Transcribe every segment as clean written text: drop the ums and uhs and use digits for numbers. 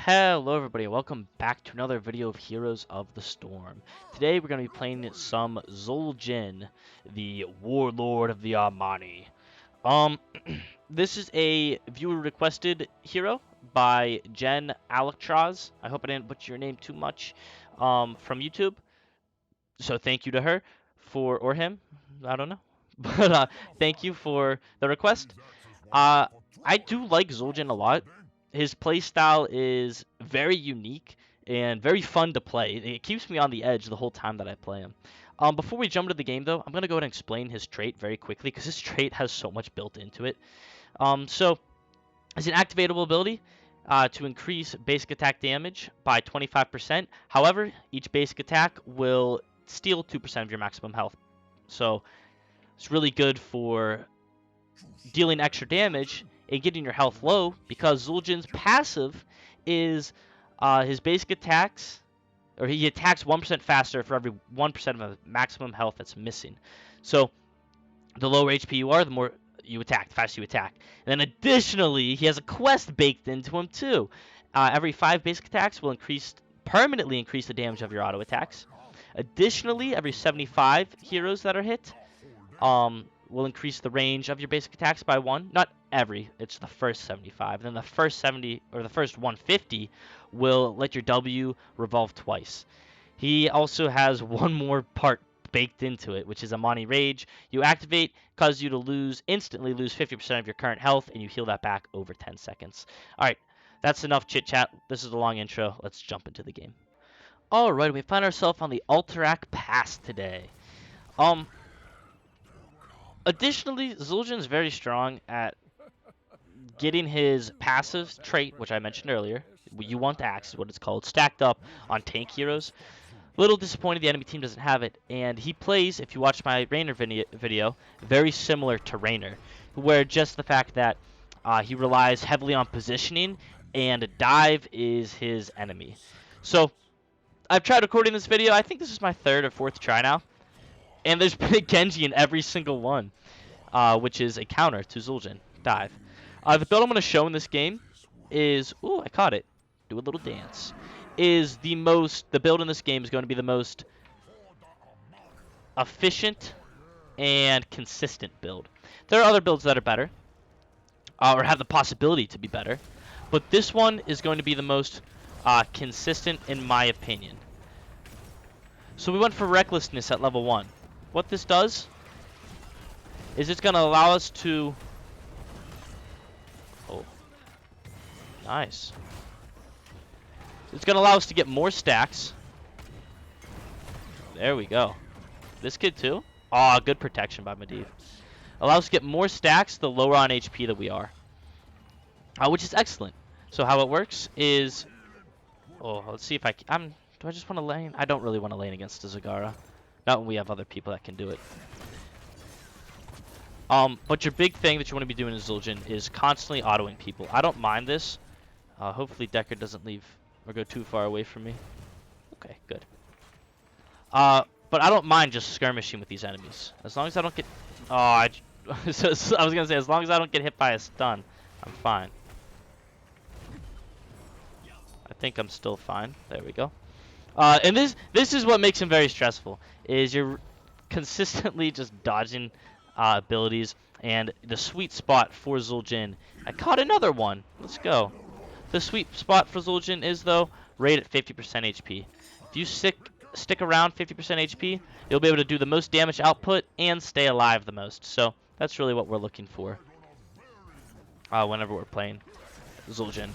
Hello everybody, welcome back to another video of Heroes of the Storm. Today we're going to be playing some Zul'jin, the Warlord of the Armani. This is a viewer requested hero by Jen Alcatraz. I hope I didn't butcher your name too much, from YouTube. So thank you to her or him, I don't know. But thank you for the request. Uh, I do like Zul'jin a lot. His playstyle is very unique and very fun to play. It keeps me on the edge the whole time that I play him. Before we jump into the game, though, I'm going to go ahead and explain his trait very quickly because his trait has so much built into it. So, it's an activatable ability to increase basic attack damage by 25%. However, each basic attack will steal 2% of your maximum health. So, it's really good for dealing extra damage and getting your health low, because Zul'jin's passive is his basic attacks, or he attacks 1% faster for every 1% of the maximum health that's missing. So the lower HP you are, the more you attack, the faster you attack. And then additionally, he has a quest baked into him too. Every 5 basic attacks will permanently increase the damage of your auto attacks. Additionally, every 75 heroes that are hit, will increase the range of your basic attacks by 1. Not every, it's the first 75. Then the first 70 or the first 150 will let your W revolve twice. He also has one more part baked into it, which is Amani Rage. You activate, causes you to instantly lose 50% of your current health, and you heal that back over 10 seconds. Alright, that's enough chit chat. This is a long intro. Let's jump into the game. Alright, we find ourselves on the Alterac Pass today. Additionally, Zul'jin is very strong at getting his passive trait, which I mentioned earlier. You want the axe is what it's called, stacked up on tank heroes. Little disappointed the enemy team doesn't have it, and he plays, if you watch my Raynor video, very similar to Raynor, where just the fact that he relies heavily on positioning, and a dive is his enemy. So, I've tried recording this video. I think this is my 3rd or 4th try now. And there's been a Genji in every single one, which is a counter to Zul'jin. Dive. The build I'm going to show in this game is... Ooh, I caught it. Do a little dance. The build in this game is going to be the most efficient and consistent build. There are other builds that are better, or have the possibility to be better, but this one is going to be the most consistent in my opinion. So we went for Recklessness at level 1. What this does is it's going to allow us to... Oh. Nice. It's going to allow us to get more stacks. There we go. This kid too? Aw, good protection by Medivh. Allows us to get more stacks the lower on HP that we are. Which is excellent. So how it works is... Oh, let's see if I can... Do I just want to lane? I don't really want to lane against the Zagara. Not when we have other people that can do it. But your big thing that you want to be doing in Zul'jin is constantly autoing people. I don't mind this. Hopefully Decker doesn't leave or go too far away from me. Okay, good. But I don't mind just skirmishing with these enemies. As long as I don't get... Oh, I was going to say, as long as I don't get hit by a stun, I'm fine. I think I'm still fine. There we go. And this is what makes him very stressful, is you're consistently just dodging abilities, and the sweet spot for Zul'jin. I caught another one. Let's go. The sweet spot for Zul'jin is, though, right at 50% HP. If you stick around 50% HP, you'll be able to do the most damage output and stay alive the most. So that's really what we're looking for whenever we're playing Zul'jin.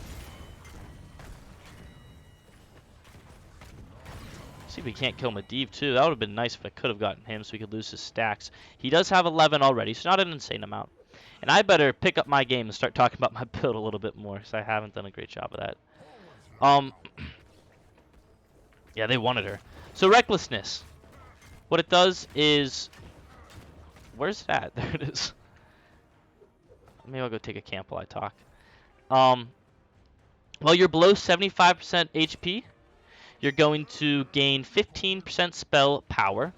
See if we can't kill Medivh too. That would have been nice if I could have gotten him so we could lose his stacks. He does have 11 already, so not an insane amount. And I better pick up my game and start talking about my build a little bit more, because I haven't done a great job of that. Yeah, they wanted her. So Recklessness. What it does is... Where's that? There it is. Maybe I'll go take a camp while I talk. While you're below 75% HP... You're going to gain 15% spell power.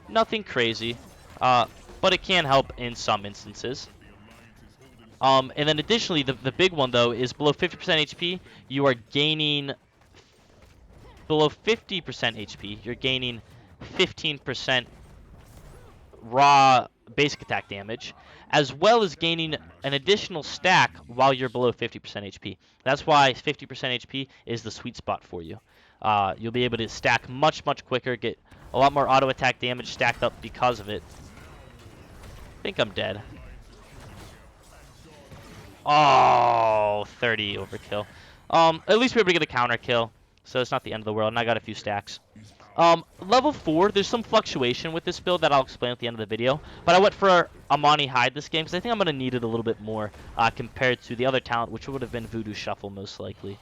Nothing crazy, but it can help in some instances. And then additionally, the big one though is below 50% HP, you are gaining below 50% HP, you're gaining 15% raw basic attack damage, as well as gaining an additional stack while you're below 50% HP. That's why 50% HP is the sweet spot for you. You'll be able to stack much quicker, get a lot more auto attack damage stacked up because of it. I think I'm dead. Oh, 30 overkill. At least we were able to get a counter kill, so it's not the end of the world, and I got a few stacks. Level 4, there's some fluctuation with this build that I'll explain at the end of the video, but I went for Amani Hide this game because I think I'm going to need it a little bit more compared to the other talent, which would have been Voodoo Shuffle most likely.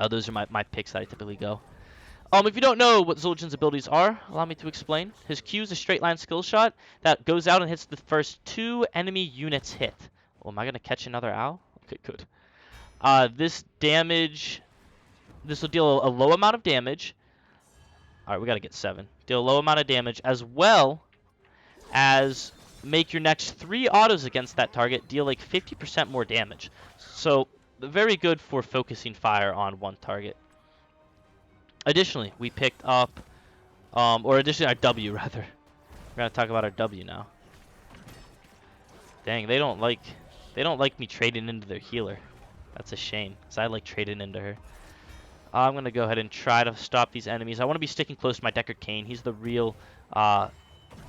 Those are my picks that I typically go. If you don't know what Zul'jin's abilities are, allow me to explain. His Q is a straight line skill shot that goes out and hits the first 2 enemy units hit. Oh, am I going to catch another owl? Okay, good. This will deal a low amount of damage. Alright, we gotta get 7. Deal a low amount of damage, as well as make your next 3 autos against that target deal like 50% more damage. So, very good for focusing fire on one target. Additionally, we picked up, additionally our W, rather. We're gonna talk about our W now. Dang, they don't like me trading into their healer. That's a shame, because I like trading into her. I'm going to go ahead and try to stop these enemies. I want to be sticking close to my Deckard Cain. He's the real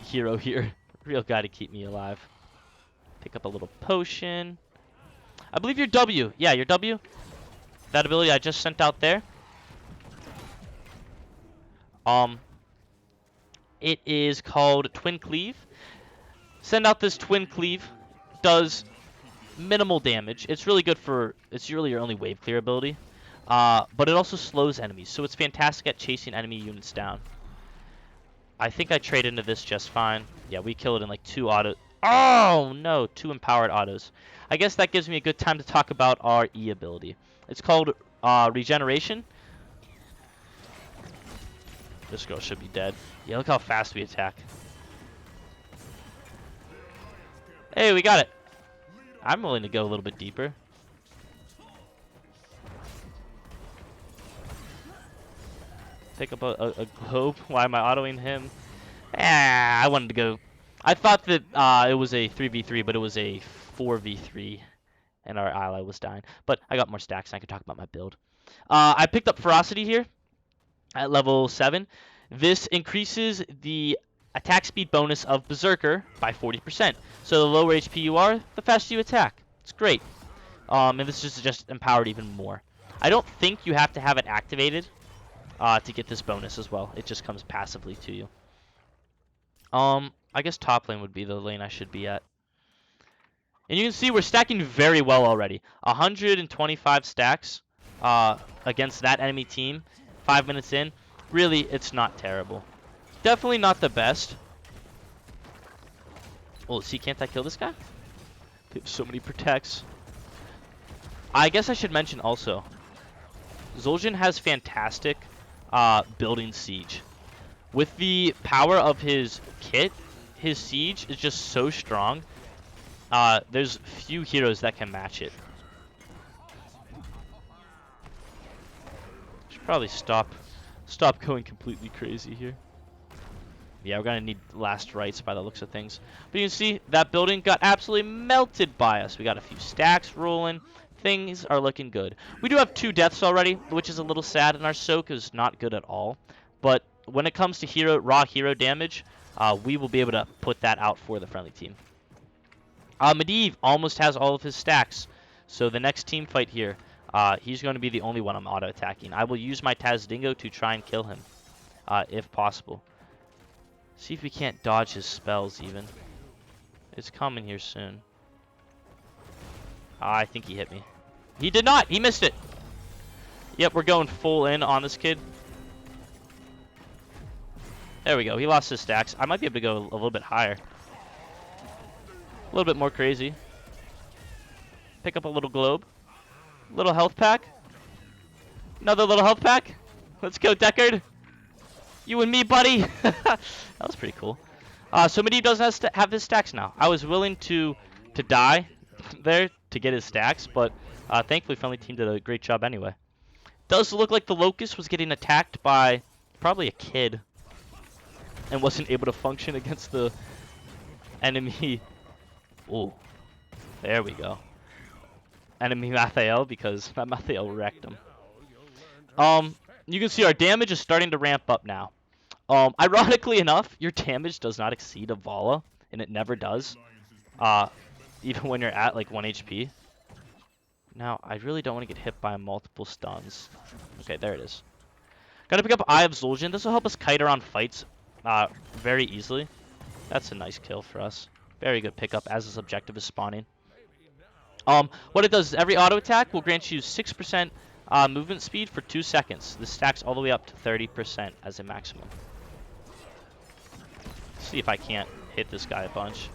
hero here. Real guy to keep me alive. Pick up a little potion. I believe your W. Yeah, your W. That ability I just sent out there. It is called Twin Cleave. Send out this Twin Cleave. Does minimal damage. It's really good for... It's really your only wave clear ability. But it also slows enemies, so it's fantastic at chasing enemy units down. I think I trade into this just fine. Yeah, we kill it in like 2 autos. Oh, no, 2 empowered autos. I guess that gives me a good time to talk about our E ability. It's called Regeneration. This girl should be dead. Yeah, look how fast we attack. Hey, we got it. I'm willing to go a little bit deeper. Pick up a globe. Why am I autoing him? I wanted to go. I thought that it was a 3v3, but it was a 4v3, and our ally was dying. But I got more stacks, and I can talk about my build. I picked up Ferocity here at level 7. This increases the attack speed bonus of Berserker by 40%. So the lower HP you are, the faster you attack. It's great. And this is just empowered even more. I don't think you have to have it activated to get this bonus as well. It just comes passively to you. I guess top lane would be the lane I should be at. And you can see we're stacking very well already. 125 stacks against that enemy team. 5 minutes in. Really, it's not terrible. Definitely not the best. Oh, see, can't I kill this guy? They have so many protects. I guess I should mention also, Zul'jin has fantastic building siege. With the power of his kit, his siege is just so strong. There's few heroes that can match it. Should probably stop going completely crazy here. Yeah, we're gonna need last rites by the looks of things. But you can see that building got absolutely melted by us. We got a few stacks rolling. Things are looking good. We do have 2 deaths already, which is a little sad, and our soak is not good at all. But when it comes to raw hero damage, we will be able to put that out for the friendly team. Medivh almost has all of his stacks, so the next team fight here, he's going to be the only one I'm auto-attacking. I will use my Tazdingo to try and kill him, if possible. See if we can't dodge his spells even. It's coming here soon. I think he hit me. He did not! He missed it! Yep, we're going full in on this kid. There we go. He lost his stacks. I might be able to go a little bit higher. A little bit more crazy. Pick up a little globe. Little health pack. Another little health pack. Let's go, Deckard. You and me, buddy. That was pretty cool. So Medivh doesn't have his stacks now. I was willing to die there to get his stacks, but thankfully friendly team did a great job anyway. Does look like the Locust was getting attacked by probably a kid and wasn't able to function against the enemy. Oh, there we go. Enemy Mathael, because that Mathael wrecked him. You can see our damage is starting to ramp up now. Ironically enough, your damage does not exceed a Vala, and it never does. Even when you're at like 1 HP. Now, I really don't want to get hit by multiple stuns. Okay, there it is. Gotta pick up Eye of Zul'jin. This will help us kite around fights very easily. That's a nice kill for us. Very good pickup as this objective is spawning. What it does is every auto attack will grant you 6% movement speed for 2 seconds. This stacks all the way up to 30% as a maximum. Let's see if I can't hit this guy a bunch.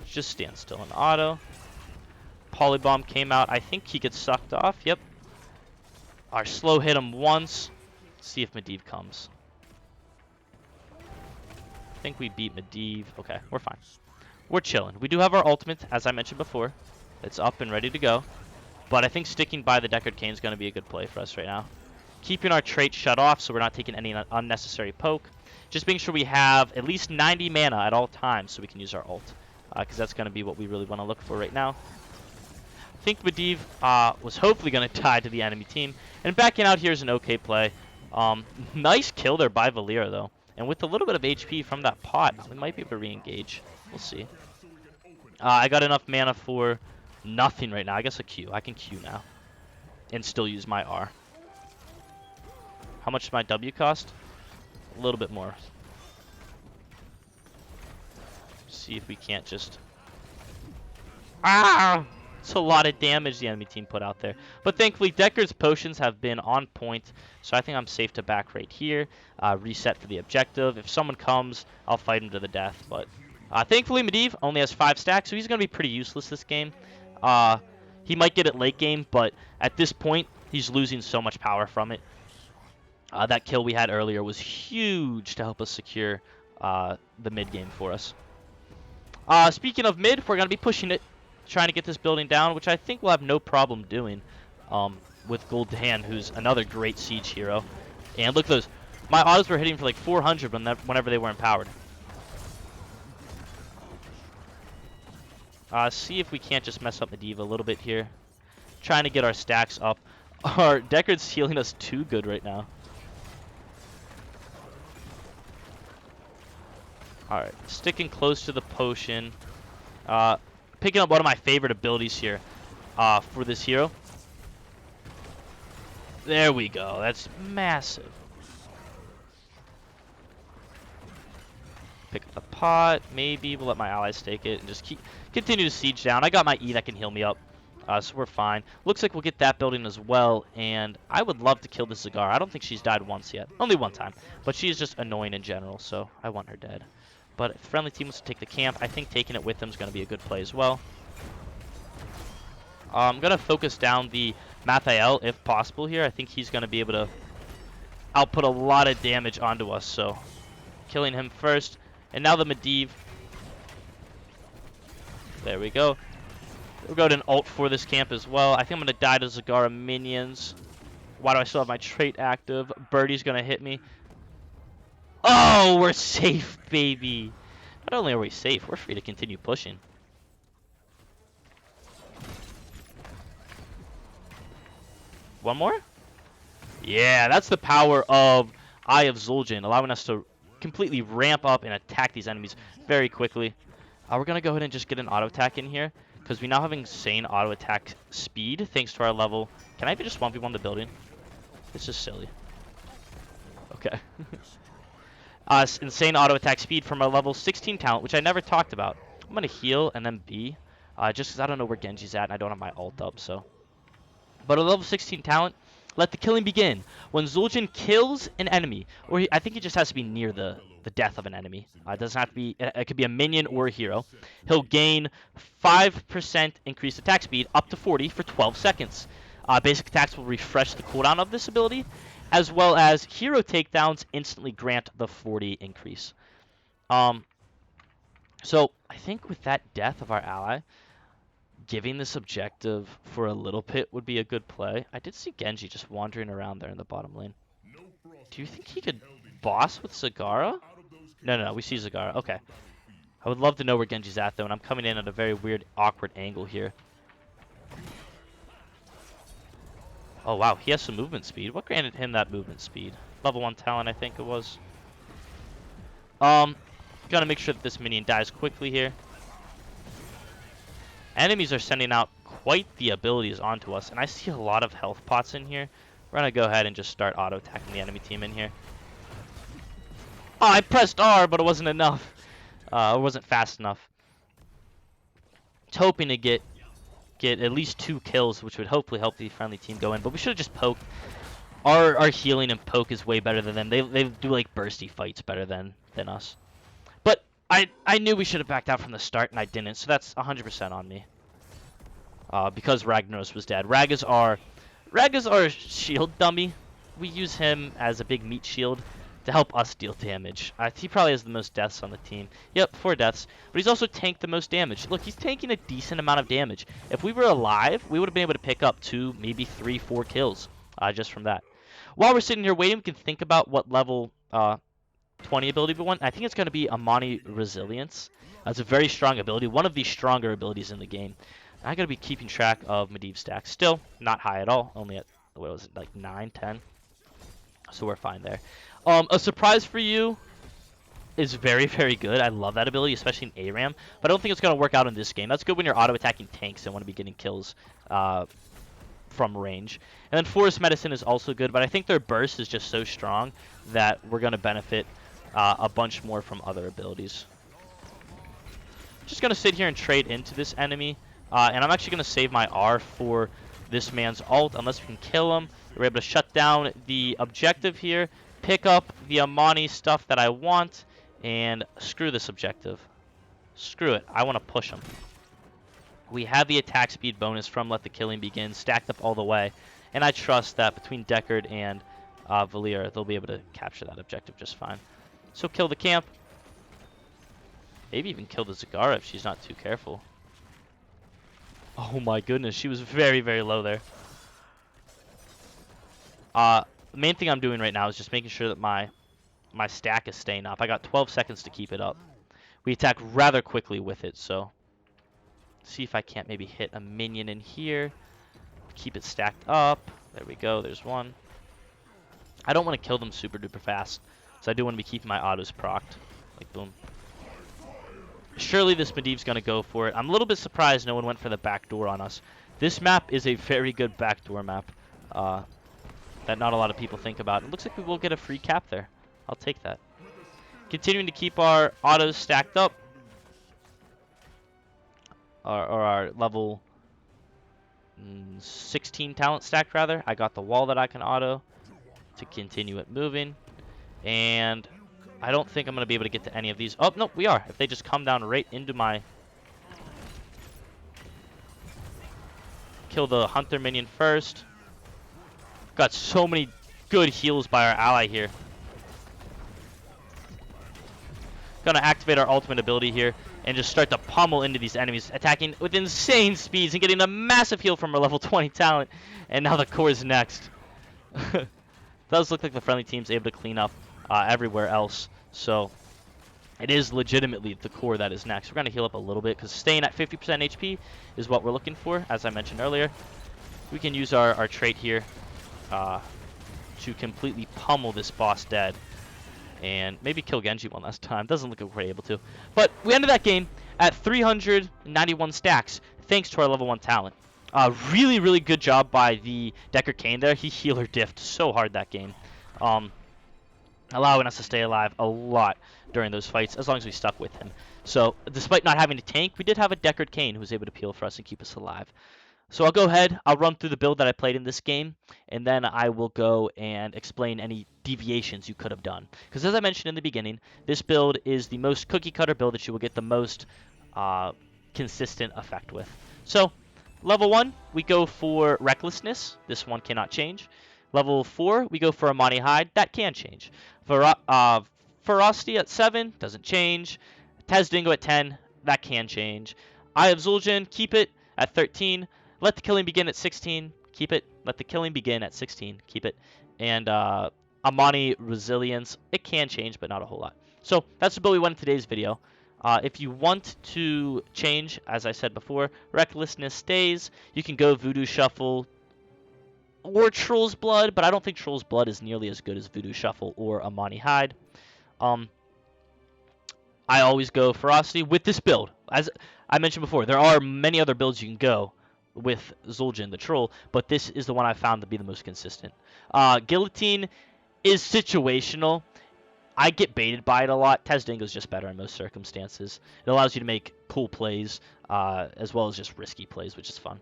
Just stand still in auto. Polybomb came out. I think he gets sucked off. Yep. Our slow hit him once. Let's see if Medivh comes. I think we beat Medivh. Okay, we're fine. We're chilling. We do have our ultimate, as I mentioned before. It's up and ready to go. But I think sticking by the Deckard Cain is going to be a good play for us right now. Keeping our trait shut off so we're not taking any unnecessary poke. Just making sure we have at least 90 mana at all times so we can use our ult. Because that's going to be what we really want to look for right now. I think Medivh was hopefully going to die to the enemy team. And backing out here is an okay play. Nice kill there by Valeera, though. And with a little bit of HP from that pot, we might be able to re-engage. We'll see. I got enough mana for nothing right now. I guess a Q. I can Q now. And still use my R. How much does my W cost? A little bit more. See if we can't just... Ah! It's a lot of damage the enemy team put out there. But thankfully, Deckard's potions have been on point. So I think I'm safe to back right here. Reset for the objective. If someone comes, I'll fight him to the death. But thankfully, Medivh only has 5 stacks. So he's going to be pretty useless this game. He might get it late game. But at this point, he's losing so much power from it. That kill we had earlier was huge to help us secure the mid game for us. Speaking of mid, we're going to be pushing it. Trying to get this building down, which I think we'll have no problem doing with Gul'dan, who's another great siege hero. And look at those. My autos were hitting for like 400 whenever they were empowered. See if we can't just mess up Medivh a little bit here. Trying to get our stacks up. Our Deckard's healing us too good right now. Alright, sticking close to the potion. Picking up one of my favorite abilities here for this hero. There we go. That's massive. Pick up the pot. Maybe we'll let my allies take it and just continue to siege down. I got my E that can heal me up, so we're fine. Looks like we'll get that building as well, and I would love to kill this Zagar. I don't think she's died once yet. Only one time. But she's just annoying in general, so I want her dead. But if friendly team wants to take the camp, I think taking it with them is going to be a good play as well. I'm going to focus down the Mathael if possible here. I think he's going to be able to output a lot of damage onto us. So killing him first. And now the Medivh. There we go. We'll go to an ult for this camp as well. I think I'm going to die to Zagara minions. Why do I still have my trait active? Birdie's going to hit me. Oh, we're safe, baby. Not only are we safe, we're free to continue pushing. One more? Yeah, that's the power of Eye of Zul'jin, allowing us to completely ramp up and attack these enemies very quickly. We're going to go ahead and just get an auto attack in here, because we now have insane auto attack speed thanks to our level. Can I even just 1v1 the building? This is silly. Okay. Insane auto attack speed from our level 16 talent, which I never talked about. I'm going to heal and then B, just because I don't know where Genji's at and I don't have my ult up. So, but a level 16 talent, let the killing begin. When Zul'jin kills an enemy, or I think he just has to be near the death of an enemy. It doesn't have to be, it could be a minion or a hero. He'll gain 5% increased attack speed up to 40 for 12 seconds. Basic attacks will refresh the cooldown of this ability, as well as hero takedowns instantly grant the 40 increase. So I think with that death of our ally, giving this objective for a little bit would be a good play. I did see Genji just wandering around there in the bottom lane. Do you think he could boss with Zagara? No, we see Zagara. Okay. I would love to know where Genji's at, though, and I'm coming in at a very weird, awkward angle here. Oh, wow. He has some movement speed. What granted him that movement speed? Level 1 talent, I think it was. Gotta make sure that this minion dies quickly here. Enemies are sending out quite the abilities onto us, and I see a lot of health pots in here. We're gonna go ahead and just start auto-attacking the enemy team in here. Oh, I pressed R, but it wasn't enough. It wasn't fast enough. I was hoping to get at least 2 kills, which would hopefully help the friendly team go in, but we should have just poked. Our healing and poke is way better than them. They do like bursty fights better than us. But I knew we should have backed out from the start, and I didn't, so that's 100% on me. Because Ragnaros was dead. Rag is our shield dummy. We use him as a big meat shield to help us deal damage. He probably has the most deaths on the team. Yep, 4 deaths. But he's also tanked the most damage. Look, he's tanking a decent amount of damage. If we were alive, we would have been able to pick up 2, maybe 3, 4 kills just from that. While we're sitting here waiting, we can think about what level 20 ability we want. I think it's going to be Amani Resilience. That's a very strong ability. One of the stronger abilities in the game. I got to be keeping track of Medivh stacks. Still not high at all. Only at, what was it, like 9, 10? So we're fine there. A surprise for you is very, very good. I love that ability, especially in ARAM. But I don't think it's going to work out in this game. That's good when you're auto-attacking tanks and want to be getting kills from range. And then Forest Medicine is also good, but I think their burst is just so strong that we're going to benefit a bunch more from other abilities. Just going to sit here and trade into this enemy. And I'm actually going to save my R for this man's ult, unless we can kill him. We're able to shut down the objective here, pick up the Amani stuff that I want, and screw this objective. Screw it. I want to push him. We have the attack speed bonus from Let the Killing Begin stacked up all the way, and I trust that between Deckard and Valir, they'll be able to capture that objective just fine. So kill the camp. Maybe even kill the Zagara if she's not too careful. Oh my goodness, she was very, very low there. The main thing I'm doing right now is just making sure that my stack is staying up. I got 12 seconds to keep it up. We attack rather quickly with it, so see if I can't maybe hit a minion in here. Keep it stacked up. There we go, there's one. I don't want to kill them super duper fast, so I do want to be keeping my autos procced. Like, boom. Surely this Medivh's going to go for it. I'm a little bit surprised no one went for the back door on us. This map is a very good backdoor map that not a lot of people think about. It looks like we will get a free cap there. I'll take that. Continuing to keep our autos stacked up. Or our level 16 talent stacked, rather. I got the wall that I can auto to continue it moving. And I don't think I'm going to be able to get to any of these. Oh, no, we are. If they just come down right into my... Kill the Hunter minion first. Got so many good heals by our ally here. Gonna activate our ultimate ability here and just start to pummel into these enemies, attacking with insane speeds and getting a massive heal from our level 20 talent. And now the core is next. Does look like the friendly team's able to clean up everywhere else, so it is legitimately the core that is next. We're going to heal up a little bit because staying at 50% HP is what we're looking for, as I mentioned earlier. We can use our trait here to completely pummel this boss dead and maybe kill Genji one last time. Doesn't look like we're able to. But we ended that game at 391 stacks thanks to our level 1 talent. Really, really good job by the Deckard Cain there. He healer diffed so hard that game. Allowing us to stay alive a lot during those fights as long as we stuck with him. So, despite not having to tank, we did have a Deckard Cain who was able to peel for us and keep us alive. So I'll go ahead, I'll run through the build that I played in this game, and then I will go and explain any deviations you could have done. Because as I mentioned in the beginning, this build is the most cookie cutter build that you will get the most consistent effect with. So, level 1, we go for Recklessness. This one cannot change. Level 4, we go for Amani Hide. That can change. Ferocity at 7, doesn't change. Dingo at 10, that can change. Eye of Zul'jin, keep it at 13. Let the Killing Begin at 16, keep it. Let the Killing Begin at 16, keep it. And Amani Resilience, it can change, but not a whole lot. So that's the build we won in today's video. If you want to change, as I said before, Recklessness stays. You can go Voodoo Shuffle or Troll's Blood, but I don't think Troll's Blood is nearly as good as Voodoo Shuffle or Amani Hide. I always go Ferocity with this build. As I mentioned before, there are many other builds you can go with Zul'jin, the Troll, but this is the one I found to be the most consistent. Guillotine is situational. I get baited by it a lot. Dingo is just better in most circumstances. It allows you to make cool plays, as well as just risky plays, which is fun.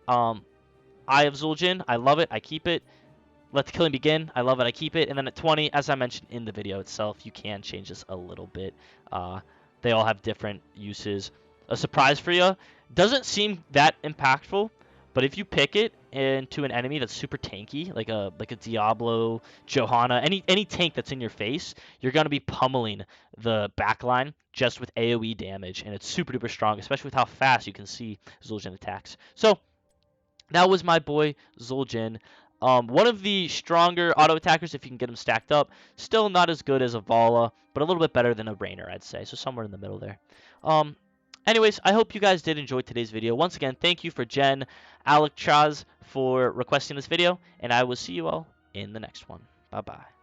Eye of Zul'jin, I love it. I keep it. Let the Killing Begin, I love it. I keep it. And then at 20, as I mentioned in the video itself, you can change this a little bit. They all have different uses. A surprise for you doesn't seem that impactful, but if you pick it into an enemy that's super tanky, like a Diablo, Johanna, any tank that's in your face, you're gonna be pummeling the backline just with AoE damage, and it's super duper strong, especially with how fast you can see Zul'jin attacks. So that was my boy Zul'jin. One of the stronger auto attackers if you can get them stacked up. Still not as good as a Vala, but a little bit better than a Rainer, I'd say. So somewhere in the middle there. Anyways, I hope you guys did enjoy today's video. Once again, thank you for Jen Alec Chaz for requesting this video, and I will see you all in the next one. Bye-bye.